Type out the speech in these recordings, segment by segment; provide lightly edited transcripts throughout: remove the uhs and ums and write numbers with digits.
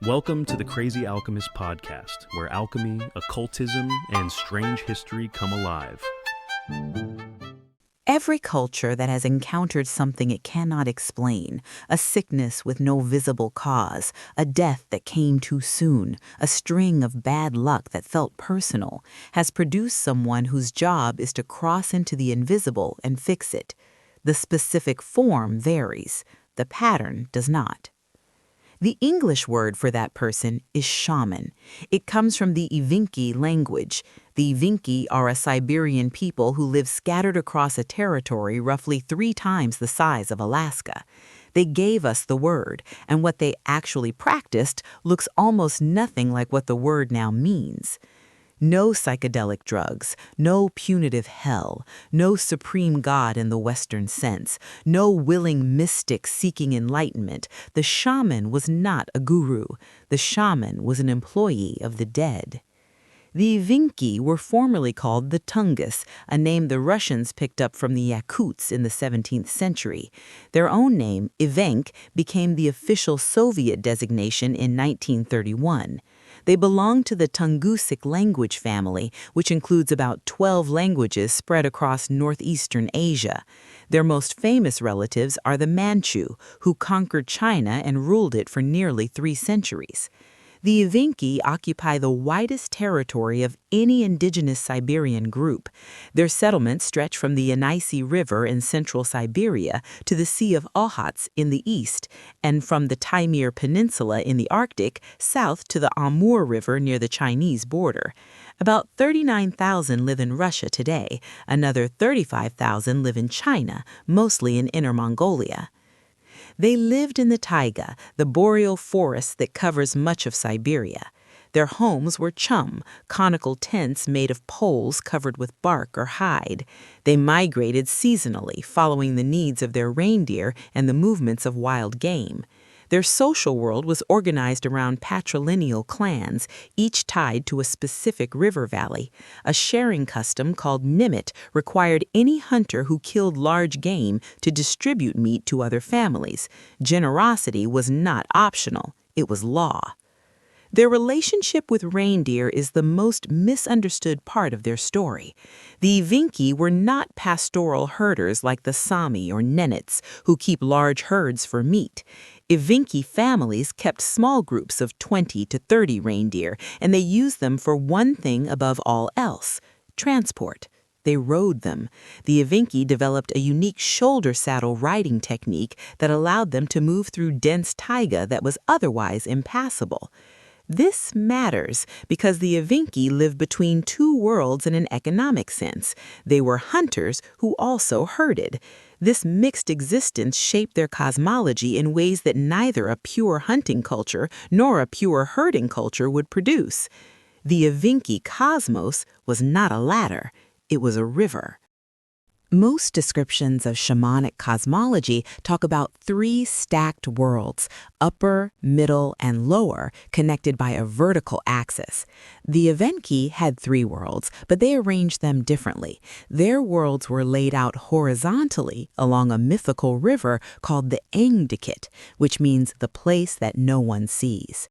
Welcome to the Crazy Alchemist podcast, where alchemy, occultism, and strange history come alive. Every culture that has encountered something it cannot explain, a sickness with no visible cause, a death that came too soon, a string of bad luck that felt personal, has produced someone whose job is to cross into the invisible and fix it. The specific form varies. The pattern does not. The English word for that person is shaman. It comes from the Evenki language. The Evenki are a Siberian people who live scattered across a territory roughly 3 times the size of Alaska. They gave us the word, and what they actually practiced looks almost nothing like what the word now means. No psychedelic drugs, no punitive hell, no supreme God in the Western sense, no willing mystic seeking enlightenment. The shaman was not a guru. The shaman was an employee of the dead. The Evenki were formerly called the Tungus, a name the Russians picked up from the Yakuts in the 17th century. Their own name, Evenk, became the official Soviet designation in 1931. They belong to the Tungusic language family, which includes about 12 languages spread across northeastern Asia. Their most famous relatives are the Manchu, who conquered China and ruled it for nearly 3 centuries. The Evenki occupy the widest territory of any indigenous Siberian group. Their settlements stretch from the Yenisei River in central Siberia to the Sea of Okhotsk in the east, and from the Taimyr Peninsula in the Arctic south to the Amur River near the Chinese border. About 39,000 live in Russia today. Another 35,000 live in China, mostly in Inner Mongolia. They lived in the taiga, the boreal forest that covers much of Siberia. Their homes were chum, conical tents made of poles covered with bark or hide. They migrated seasonally, following the needs of their reindeer and the movements of wild game. Their social world was organized around patrilineal clans, each tied to a specific river valley. A sharing custom called nimit required any hunter who killed large game to distribute meat to other families. Generosity was not optional, it was law. Their relationship with reindeer is the most misunderstood part of their story. The Evenki were not pastoral herders like the Sami or Nenets, who keep large herds for meat. Evenki families kept small groups of 20 to 30 reindeer, and they used them for one thing above all else: transport. They rode them. The Evenki developed a unique shoulder saddle riding technique that allowed them to move through dense taiga that was otherwise impassable. This matters because the Evenki lived between 2 worlds in an economic sense. They were hunters who also herded. This mixed existence shaped their cosmology in ways that neither a pure hunting culture nor a pure herding culture would produce. The Evenki cosmos was not a ladder, it was a river. Most descriptions of shamanic cosmology talk about 3 stacked worlds, upper, middle, and lower, connected by a vertical axis. The Evenki had 3 worlds, but they arranged them differently. Their worlds were laid out horizontally along a mythical river called the Engdikit, which means the place that no one sees.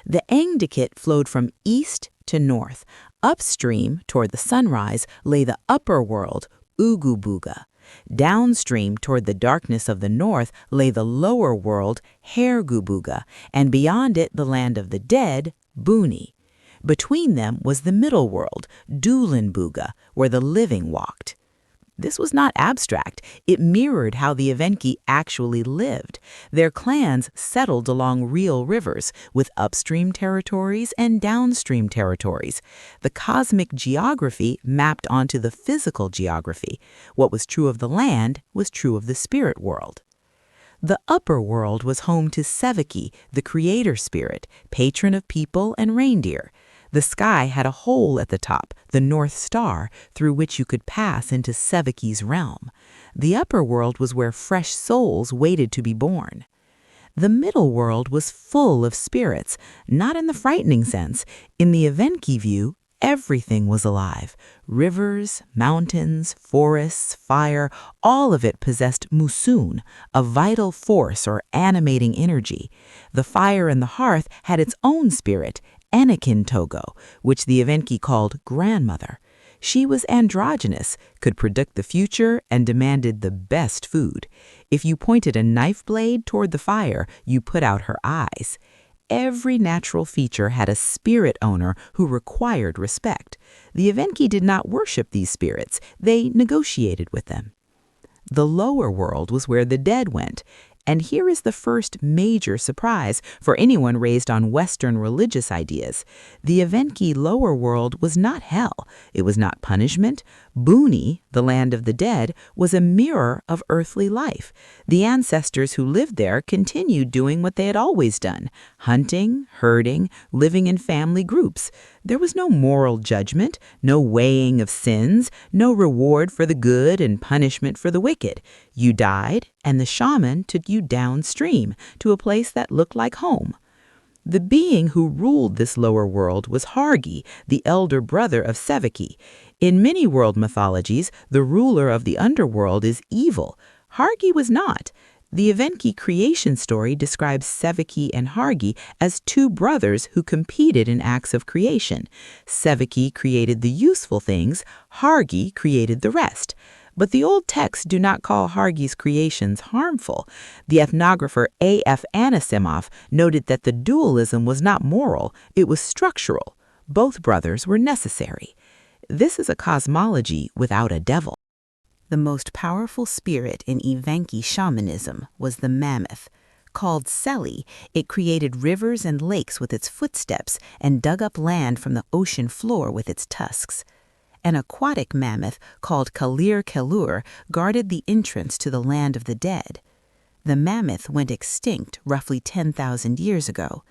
The Engdikit flowed from east to north. Upstream, toward the sunrise, lay the upper world, Ugubuga. Downstream toward the darkness of the north lay the lower world, Hergubuga, and beyond it the land of the dead, Buni. Between them was the middle world, Dulinbuga, where the living walked. This was not abstract. It mirrored how the Evenki actually lived. Their clans settled along real rivers, with upstream territories and downstream territories. The cosmic geography mapped onto the physical geography. What was true of the land was true of the spirit world. The upper world was home to Seveki, the creator spirit, patron of people and reindeer. The sky had a hole at the top, the North Star, through which you could pass into Seveki's realm. The upper world was where fresh souls waited to be born. The middle world was full of spirits, not in the frightening sense. In the Evenki view, Everything was alive. Rivers, mountains, forests, fire, all of it possessed musun, a vital force or animating energy. The fire in the hearth had its own spirit, Anakin Togo, which the Evenki called grandmother. She was androgynous, could predict the future, and demanded the best food. If you pointed a knife blade toward the fire, you put out her eyes. Every natural feature had a spirit owner who required respect. The Evenki did not worship these spirits, they negotiated with them. The lower world was where the dead went. And here is the first major surprise for anyone raised on Western religious ideas. The Evenki lower world was not hell. It was not punishment. Buni, the land of the dead, was a mirror of earthly life. The ancestors who lived there continued doing what they had always done: hunting, herding, living in family groups. There was no moral judgment, no weighing of sins, no reward for the good and punishment for the wicked. You died, and the shaman took you downstream to a place that looked like home. The being who ruled this lower world was Hargi, the elder brother of Seveki. In many world mythologies, the ruler of the underworld is evil. Hargi was not. The Evenki creation story describes Seveki and Hargi as two brothers who competed in acts of creation. Seveki created the useful things, Hargi created the rest. But the old texts do not call Hargi's creations harmful. The ethnographer A.F. Anisimov noted that the dualism was not moral, it was structural. Both brothers were necessary. This is a cosmology without a devil. The most powerful spirit in Evenki shamanism was the mammoth. Called Seli, it created rivers and lakes with its footsteps and dug up land from the ocean floor with its tusks. An aquatic mammoth called Kalir Kelur guarded the entrance to the land of the dead. The mammoth went extinct roughly 10,000 years ago.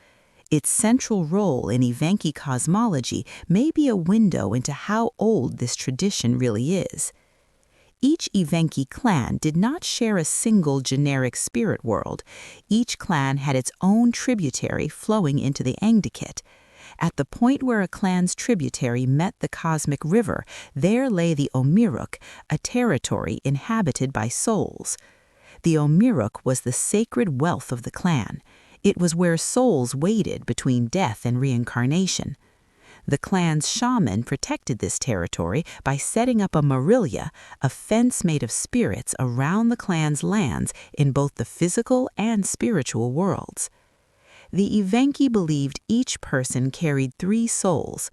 Its central role in Evenki cosmology may be a window into how old this tradition really is. Each Evenki clan did not share a single generic spirit world. Each clan had its own tributary flowing into the Angdikit. At the point where a clan's tributary met the cosmic river, there lay the Omiruk, a territory inhabited by souls. The Omiruk was the sacred wealth of the clan. It was where souls waited between death and reincarnation. The clan's shaman protected this territory by setting up a marilia, a fence made of spirits around the clan's lands in both the physical and spiritual worlds. The Evenki believed each person carried 3 souls.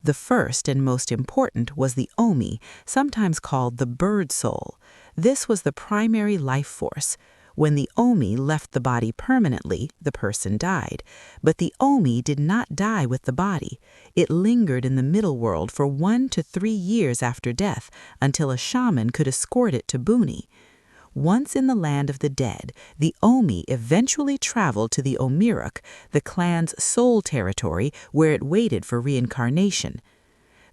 The first and most important was the Omi, sometimes called the bird soul. This was the primary life force. When the Omi left the body permanently, the person died. But the Omi did not die with the body. It lingered in the middle world for 1 to 3 years after death, until a shaman could escort it to Buni. Once in the land of the dead, the Omi eventually traveled to the Omiruk, the clan's soul territory, where it waited for reincarnation.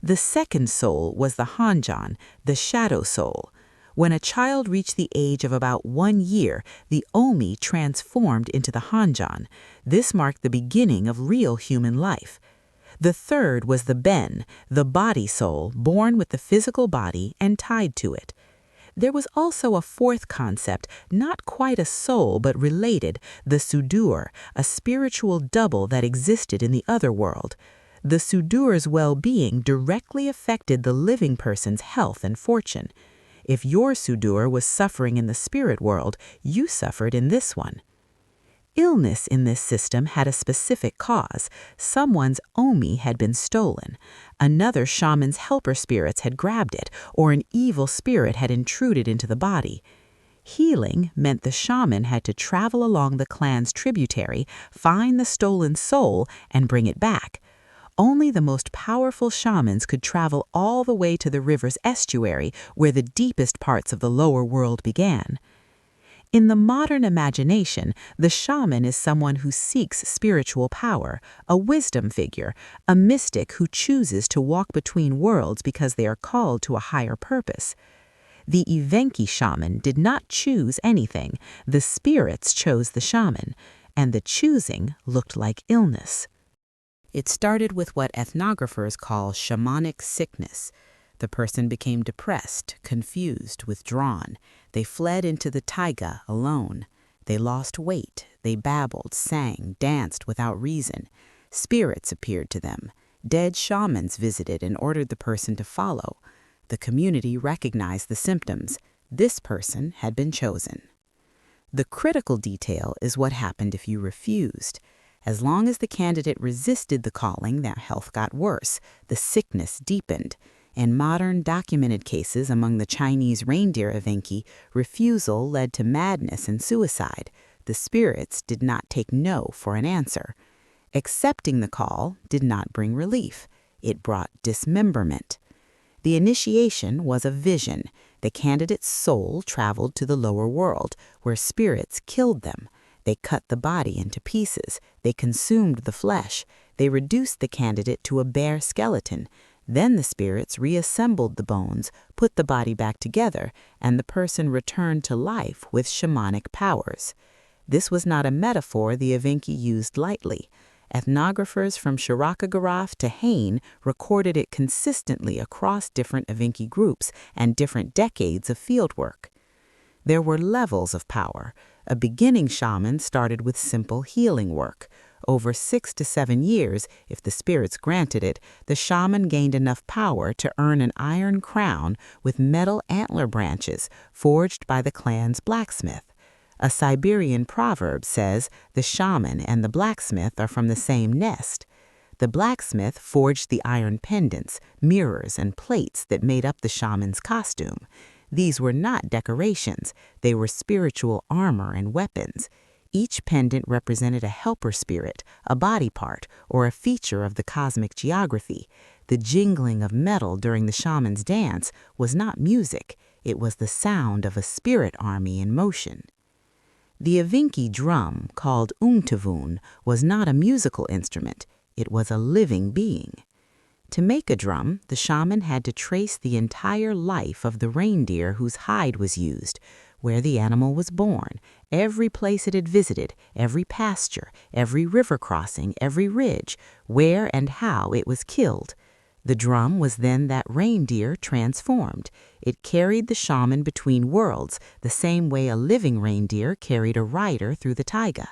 The second soul was the Hanjan, the shadow soul. When a child reached the age of about 1 year, the Omi transformed into the Hanjan. This marked the beginning of real human life. The third was the Ben, the body soul, born with the physical body and tied to it. There was also a fourth concept, not quite a soul but related, the Sudur, a spiritual double that existed in the other world. The Sudur's well-being directly affected the living person's health and fortune. If your Sudur was suffering in the spirit world, you suffered in this one. Illness in this system had a specific cause. Someone's Omi had been stolen. Another shaman's helper spirits had grabbed it, or an evil spirit had intruded into the body. Healing meant the shaman had to travel along the clan's tributary, find the stolen soul, and bring it back. Only the most powerful shamans could travel all the way to the river's estuary, where the deepest parts of the lower world began. In the modern imagination, the shaman is someone who seeks spiritual power, a wisdom figure, a mystic who chooses to walk between worlds because they are called to a higher purpose. The Evenki shaman did not choose anything. The spirits chose the shaman, and the choosing looked like illness. It started with what ethnographers call shamanic sickness. The person became depressed, confused, withdrawn. They fled into the taiga alone. They lost weight. They babbled, sang, danced without reason. Spirits appeared to them. Dead shamans visited and ordered the person to follow. The community recognized the symptoms. This person had been chosen. The critical detail is what happened if you refused. As long as the candidate resisted the calling, their health got worse. The sickness deepened. In modern documented cases among the Chinese reindeer Evenki, refusal led to madness and suicide. The spirits did not take no for an answer. Accepting the call did not bring relief. It brought dismemberment. The initiation was a vision. The candidate's soul traveled to the lower world, where spirits killed them. They cut the body into pieces. They consumed the flesh. They reduced the candidate to a bare skeleton. Then the spirits reassembled the bones, put the body back together, and the person returned to life with shamanic powers. This was not a metaphor the Evenki used lightly. Ethnographers from Shirakagarath to Hain recorded it consistently across different Evenki groups and different decades of fieldwork. There were levels of power. A beginning shaman started with simple healing work. Over 6 to 7 years, if the spirits granted it, the shaman gained enough power to earn an iron crown with metal antler branches forged by the clan's blacksmith. A Siberian proverb says the shaman and the blacksmith are from the same nest. The blacksmith forged the iron pendants, mirrors, and plates that made up the shaman's costume. These were not decorations. They were spiritual armor and weapons. Each pendant represented a helper spirit, a body part, or a feature of the cosmic geography. The jingling of metal during the shaman's dance was not music. It was the sound of a spirit army in motion. The Evenki drum, called umtavun, was not a musical instrument. It was a living being. To make a drum, the shaman had to trace the entire life of the reindeer whose hide was used, where the animal was born, every place it had visited, every pasture, every river crossing, every ridge, where and how it was killed. The drum was then that reindeer transformed. It carried the shaman between worlds, the same way a living reindeer carried a rider through the taiga.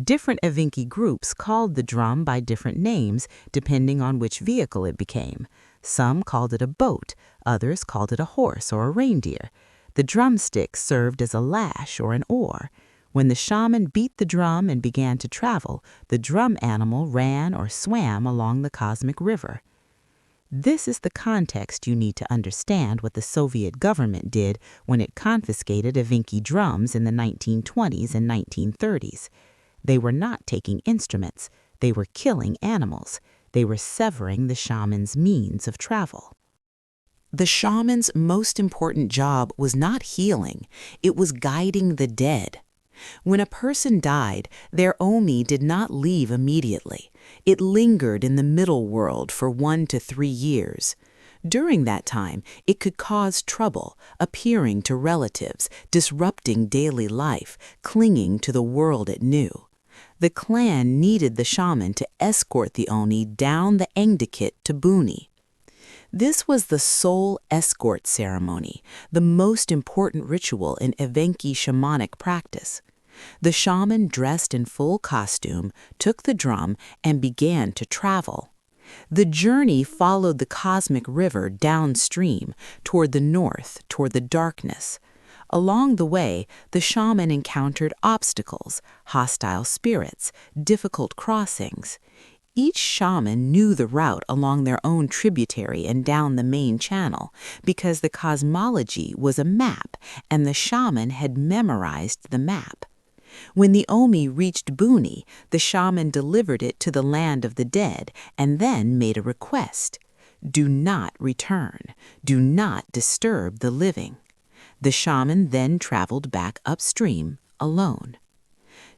Different Evenki groups called the drum by different names depending on which vehicle it became. Some called it a boat, others called it a horse or a reindeer. The drumstick served as a lash or an oar. When the shaman beat the drum and began to travel, the drum animal ran or swam along the cosmic river. This is the context you need to understand what the Soviet government did when it confiscated Evenki drums in the 1920s and 1930s. They were not taking instruments. They were killing animals. They were severing the shaman's means of travel. The shaman's most important job was not healing. It was guiding the dead. When a person died, their omi did not leave immediately. It lingered in the middle world for 1 to 3 years. During that time, it could cause trouble, appearing to relatives, disrupting daily life, clinging to the world it knew. The clan needed the shaman to escort the oni down the Engdikit to Buni. This was the soul escort ceremony, the most important ritual in Evenki shamanic practice. The shaman dressed in full costume, took the drum, and began to travel. The journey followed the cosmic river downstream, toward the north, toward the darkness. Along the way, the shaman encountered obstacles, hostile spirits, difficult crossings. Each shaman knew the route along their own tributary and down the main channel because the cosmology was a map and the shaman had memorized the map. When the omi reached Buni, the shaman delivered it to the land of the dead and then made a request. Do not return. Do not disturb the living. The shaman then traveled back upstream alone.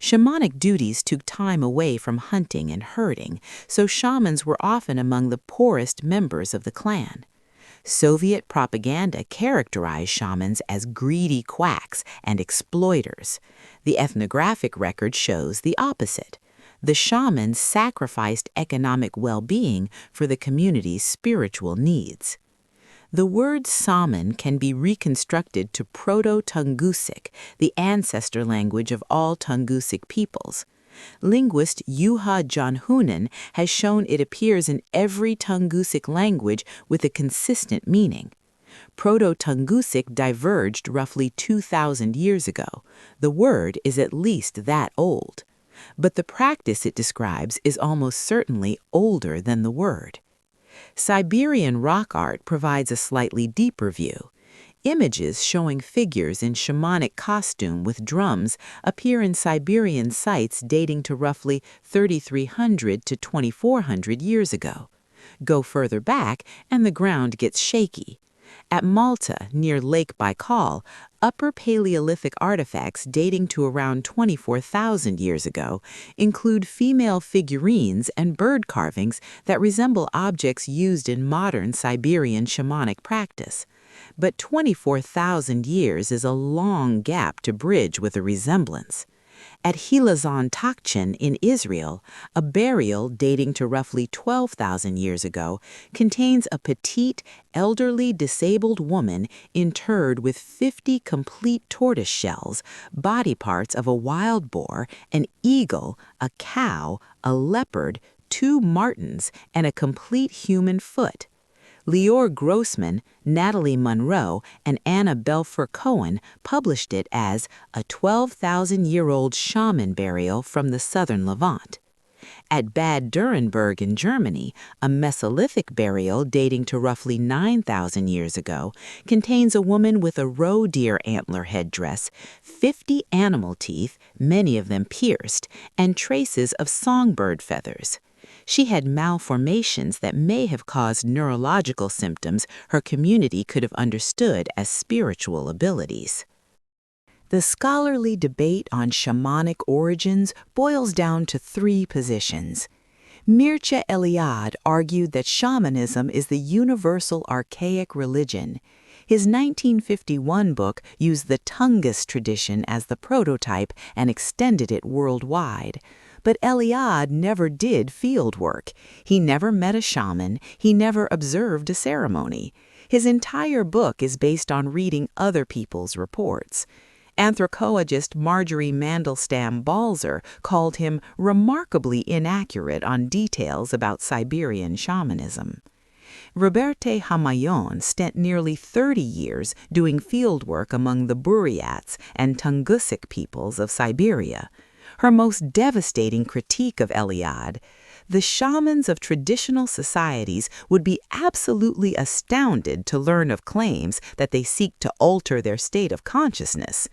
Shamanic duties took time away from hunting and herding, so shamans were often among the poorest members of the clan. Soviet propaganda characterized shamans as greedy quacks and exploiters. The ethnographic record shows the opposite. The shamans sacrificed economic well-being for the community's spiritual needs. The word Shaman can be reconstructed to Proto-Tungusic, the ancestor language of all Tungusic peoples. Linguist Juha Janhunen has shown it appears in every Tungusic language with a consistent meaning. Proto-Tungusic diverged roughly 2,000 years ago. The word is at least that old. But the practice it describes is almost certainly older than the word. Siberian rock art provides a slightly deeper view. Images showing figures in shamanic costume with drums appear in Siberian sites dating to roughly 3,300 to 2,400 years ago. Go further back and the ground gets shaky. At Malta, near Lake Baikal, Upper Paleolithic artifacts dating to around 24,000 years ago include female figurines and bird carvings that resemble objects used in modern Siberian shamanic practice. But 24,000 years is a long gap to bridge with a resemblance. At Hilazon Takchen in Israel, a burial dating to roughly 12,000 years ago contains a petite, elderly, disabled woman interred with 50 complete tortoise shells, body parts of a wild boar, an eagle, a cow, a leopard, 2 martens, and a complete human foot. Lior Grossman, Natalie Munro, and Anna Belfer Cohen published it as a 12,000-year-old shaman burial from the southern Levant. At Bad Dürrenberg in Germany, a Mesolithic burial dating to roughly 9,000 years ago contains a woman with a roe deer antler headdress, 50 animal teeth, many of them pierced, and traces of songbird feathers. She had malformations that may have caused neurological symptoms her community could have understood as spiritual abilities. The scholarly debate on shamanic origins boils down to 3 positions. Mircea Eliade argued that shamanism is the universal archaic religion. His 1951 book used the Tungus tradition as the prototype and extended it worldwide. But Eliade never did field work. He never met a shaman. He never observed a ceremony. His entire book is based on reading other people's reports. Anthropologist Marjorie Mandelstam-Balzer called him remarkably inaccurate on details about Siberian shamanism. Roberte Hamayon spent nearly 30 years doing fieldwork among the Buryats and Tungusic peoples of Siberia. Her most devastating critique of Eliade: the shamans of traditional societies would be absolutely astounded to learn of claims that they seek to alter their state of consciousness.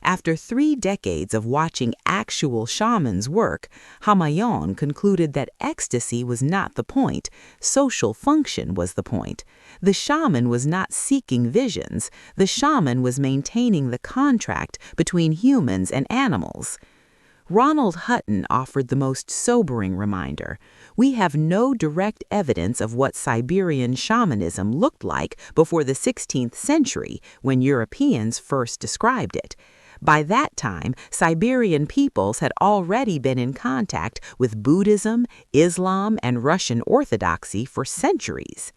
After 3 decades of watching actual shamans work, Hamayon concluded that ecstasy was not the point, social function was the point. The shaman was not seeking visions, the shaman was maintaining the contract between humans and animals. Ronald Hutton offered the most sobering reminder. We have no direct evidence of what Siberian shamanism looked like before the 16th century, when Europeans first described it. By that time, Siberian peoples had already been in contact with Buddhism, Islam, and Russian Orthodoxy for centuries.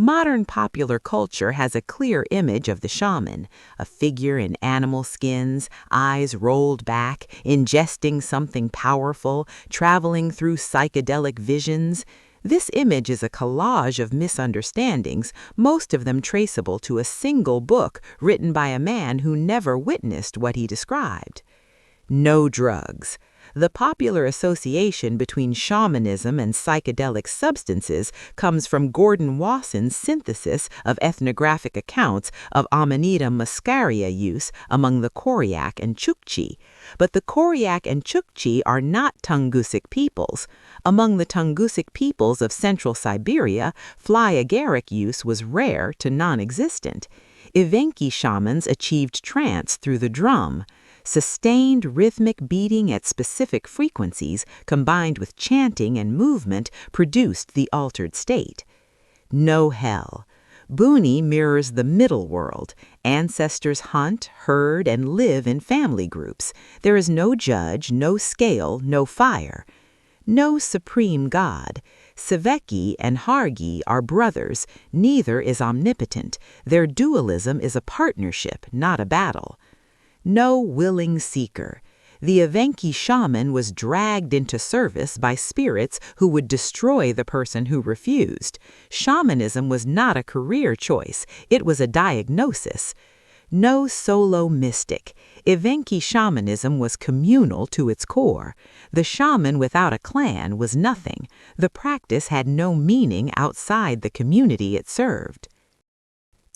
Modern popular culture has a clear image of the shaman, a figure in animal skins, eyes rolled back, ingesting something powerful, traveling through psychedelic visions. This image is a collage of misunderstandings, most of them traceable to a single book written by a man who never witnessed what he described. No drugs. The popular association between shamanism and psychedelic substances comes from Gordon Wasson's synthesis of ethnographic accounts of Amanita muscaria use among the Koryak and Chukchi. But the Koryak and Chukchi are not Tungusic peoples. Among the Tungusic peoples of central Siberia, fly agaric use was rare to non-existent. Evenki shamans achieved trance through the drum. Sustained rhythmic beating at specific frequencies combined with chanting and movement produced the altered state. No hell. Buni mirrors the middle world. Ancestors hunt, herd, and live in family groups. There is no judge, no scale, no fire. No supreme God. Seveki and Hargi are brothers. Neither is omnipotent. Their dualism is a partnership, not a battle. No willing seeker. The Evenki shaman was dragged into service by spirits who would destroy the person who refused. Shamanism was not a career choice, it was a diagnosis. No solo mystic. Evenki shamanism was communal to its core. The shaman without a clan was nothing. The practice had no meaning outside the community it served.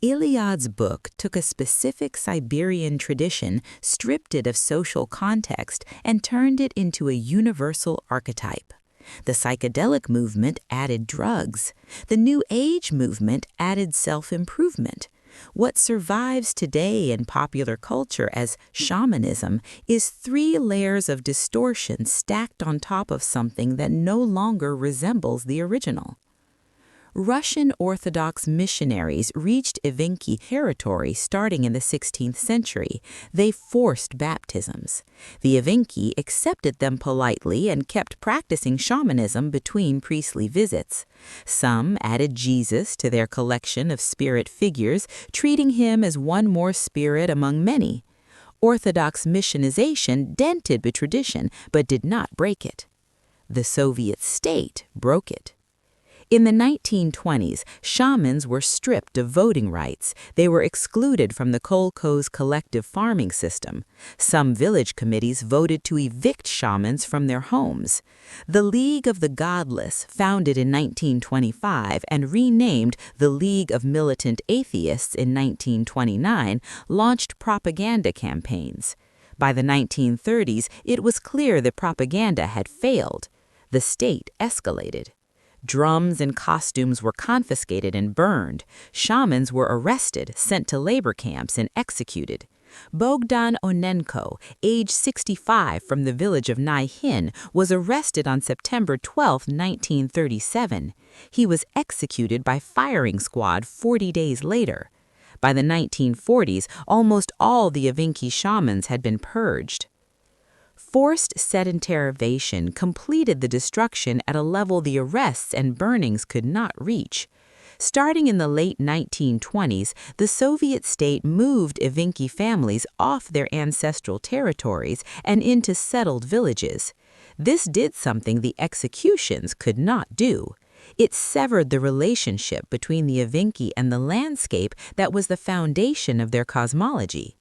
Iliad's book took a specific Siberian tradition, stripped it of social context, and turned it into a universal archetype. The psychedelic movement added drugs. The New Age movement added self-improvement. What survives today in popular culture as shamanism is 3 layers of distortion stacked on top of something that no longer resembles the original. Russian Orthodox missionaries reached Evenki territory starting in the 16th century. They forced baptisms. The Evenki accepted them politely and kept practicing shamanism between priestly visits. Some added Jesus to their collection of spirit figures, treating him as one more spirit among many. Orthodox missionization dented the tradition but did not break it. The Soviet state broke it. In the 1920s, shamans were stripped of voting rights. They were excluded from the kolkhoz collective farming system. Some village committees voted to evict shamans from their homes. The League of the Godless, founded in 1925 and renamed the League of Militant Atheists in 1929, launched propaganda campaigns. By the 1930s, it was clear that propaganda had failed. The state escalated. Drums and costumes were confiscated and burned. Shamans were arrested, sent to labor camps, and executed. Bogdan Onenko, age 65 from the village of Naihin, was arrested on September 12, 1937. He was executed by firing squad 40 days later. By the 1940s, almost all the Evenki shamans had been purged. Forced sedentarization completed the destruction at a level the arrests and burnings could not reach. Starting in the late 1920s, the Soviet state moved Evenki families off their ancestral territories and into settled villages. This did something the executions could not do. It severed the relationship between the Evenki and the landscape that was the foundation of their cosmology.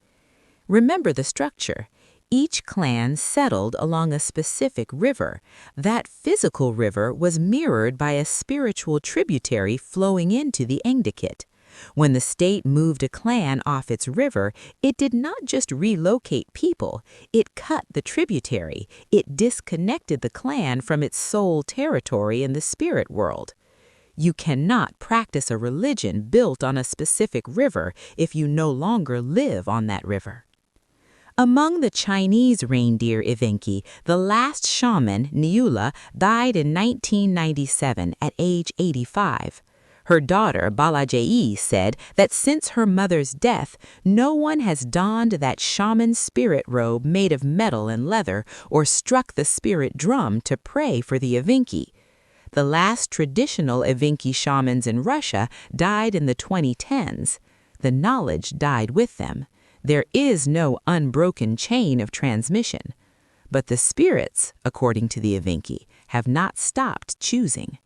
Remember the structure. Each clan settled along a specific river. That physical river was mirrored by a spiritual tributary flowing into the Engdikit. When the state moved a clan off its river, it did not just relocate people, it cut the tributary. It disconnected the clan from its sole territory in the spirit world. You cannot practice a religion built on a specific river if you no longer live on that river. Among the Chinese reindeer Evenki, the last shaman, Niula, died in 1997 at age 85. Her daughter, Balajei, said that since her mother's death, no one has donned that shaman spirit robe made of metal and leather or struck the spirit drum to pray for the Evenki. The last traditional Evenki shamans in Russia died in the 2010s. The knowledge died with them. There is no unbroken chain of transmission. But the spirits, according to the Evenki, have not stopped choosing.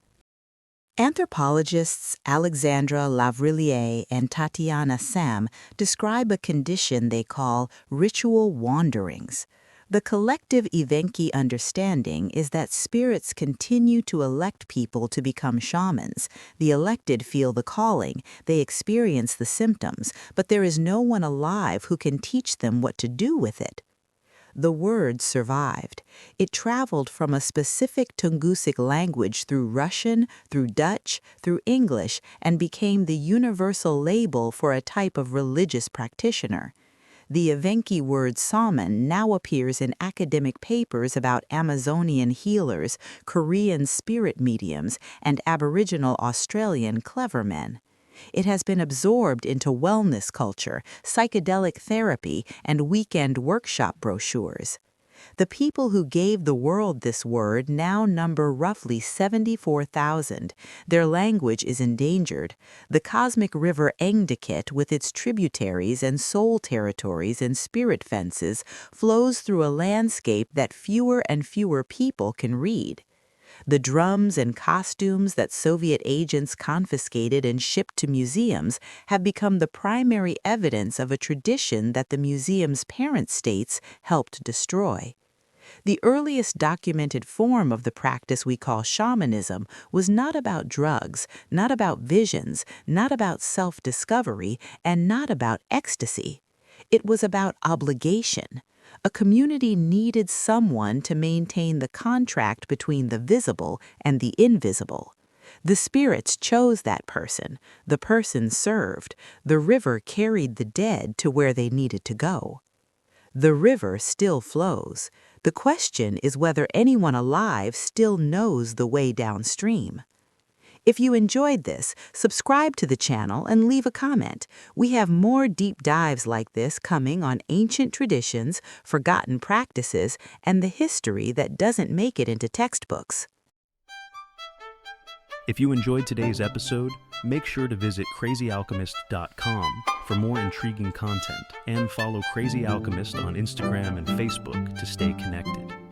Anthropologists Alexandra Lavrillier and Tatiana Sam describe a condition they call ritual wanderings. The collective Evenki understanding is that spirits continue to elect people to become shamans. The elected feel the calling, they experience the symptoms, but there is no one alive who can teach them what to do with it. The word survived. It traveled from a specific Tungusic language through Russian, through Dutch, through English, and became the universal label for a type of religious practitioner. The Evenki word shaman now appears in academic papers about Amazonian healers, Korean spirit mediums, and Aboriginal Australian clever men. It has been absorbed into wellness culture, psychedelic therapy, and weekend workshop brochures. The people who gave the world this word now number roughly 74,000. Their language is endangered. The cosmic river Engdikit, with its tributaries and soul territories and spirit fences, flows through a landscape that fewer and fewer people can read. The drums and costumes that Soviet agents confiscated and shipped to museums have become the primary evidence of a tradition that the museum's parent states helped destroy. The earliest documented form of the practice we call shamanism was not about drugs, not about visions, not about self-discovery, and not about ecstasy. It was about obligation. A community needed someone to maintain the contract between the visible and the invisible. The spirits chose that person. The person served. The river carried the dead to where they needed to go. The river still flows. The question is whether anyone alive still knows the way downstream. If you enjoyed this, subscribe to the channel and leave a comment. We have more deep dives like this coming on ancient traditions, forgotten practices, and the history that doesn't make it into textbooks. If you enjoyed today's episode, make sure to visit crazyalchemist.com for more intriguing content and follow Crazy Alchemist on Instagram and Facebook to stay connected.